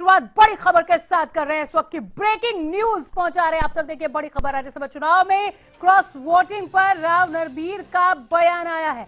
शुरुआत बड़ी खबर के साथ कर रहे हैं। इस वक्त की ब्रेकिंग न्यूज पहुंचा रहे हैं आप तक। देखिए, बड़ी खबर राज्यसभा चुनाव में क्रॉस वोटिंग पर राव नरबीर का बयान आया है।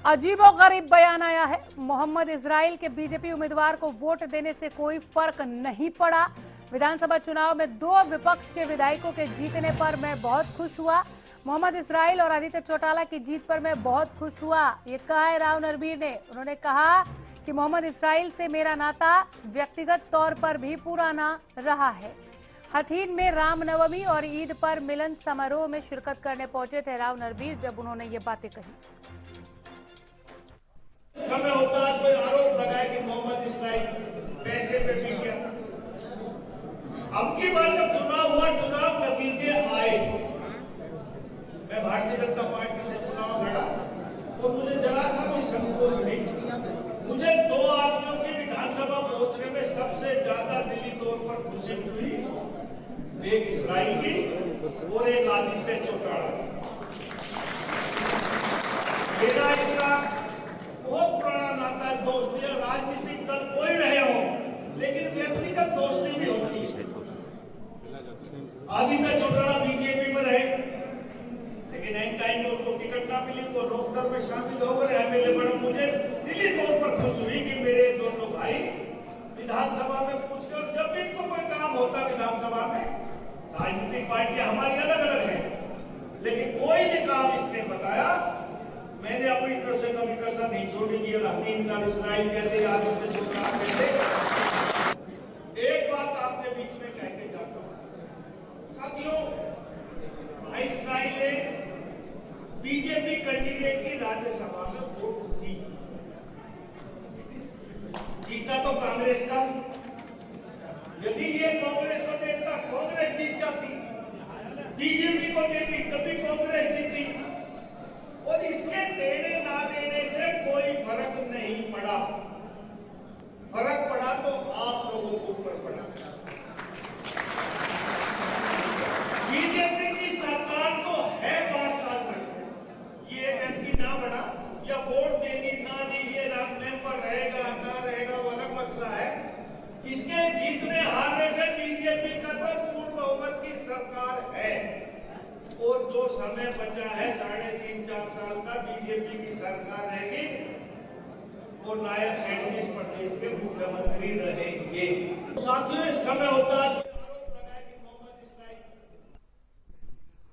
अजीबोगरीब बयान आया है। मोहम्मद इस्राइल के बीजेपी उम्मीदवार को वोट देने से कोई फर्क नहीं पड़ा। विधानसभा चुनाव में 2 विपक्ष के विधायकों के जीतने पर मैं बहुत खुश हुआ। मोहम्मद इस्राइल और आदित्य चौटाला की जीत पर मैं बहुत खुश हुआ, ये कहा है राव नरबीर ने। उन्होंने कहा कि मोहम्मद इस्राइल से मेरा नाता व्यक्तिगत तौर पर भी पुराना रहा है। हथीन में रामनवमी और ईद पर मिलन समारोह में शिरकत करने पहुंचे थे राव नरबीर जब उन्होंने ये बातें कही। समय होता है कोई आरोप लगाए कि मोहम्मद इस्राइल पैसे पे बिक गया। अब की बार जब चुनाव हुआ, चुनाव नतीजे आए, मैं भारतीय जनता पार्टी से चुनाव लड़ा और मुझे जरा सा भी संकोच नहीं। मुझे 2 आदमियों की विधानसभा पहुंचने में सबसे ज्यादा दिली तौर पर खुशी हुई, एक इस्राइल की और एक आदित्य चौटाला की। मेरा इसका बहुत पुराना नाता है, दोस्ती है। राजनीतिक दल कोई रहे हो, लेकिन व्यक्तिगत दोस्ती भी होती है। आदित्य चौटाला बीजेपी में रहे, लेकिन एंड टाइम में उनको टिकट ना मिली, वो लोकदल में शामिल हो गए एमएलए बने। मुझे दिली तौर पर खुश हुई कि मेरे दोनों भाई विधानसभा में पूछकर, जब भी इनको कोई काम होता विधानसभा में, राजनीतिक पार्टियां हमारी अलग अलग है, लेकिन कोई भी काम इसने बताया, मैंने अपनी तरफ से कभी कसर नहीं छोड़ी कि हकीम का इस्राइल कहते, आदित्य चौटाला कहते। एक बात आपके बीच में कह के जाता हूं साथियों, भाई इस्राइल ने बीजेपी कैंडिडेट की राज्यसभा में वोट दी, जीता तो कांग्रेस का। यदि ये कांग्रेस को देता, कांग्रेस जीत जाती, बीजेपी को देती तभी कांग्रेस जीती। और इसके देने ना देने से कोई फर्क नहीं पड़ा। फर्क पड़ा तो आप लोगों के ऊपर पड़ा। बीजेपी की सरकार तो है 5 साल तक, ये एमपी ना बना या वोट देनी ना दी, ये मेंबर रहेगा ना रहेगा वो अलग मसला है। इसके जीतने हारने से बीजेपी का तो पूर्ण बहुमत की सरकार है, और जो समय बचा है 3.5-4 साल का बीजेपी की सरकार रहेगी, वो नायब 37 प्रदेश के मुख्यमंत्री रहेंगे। साथियों, समय होता है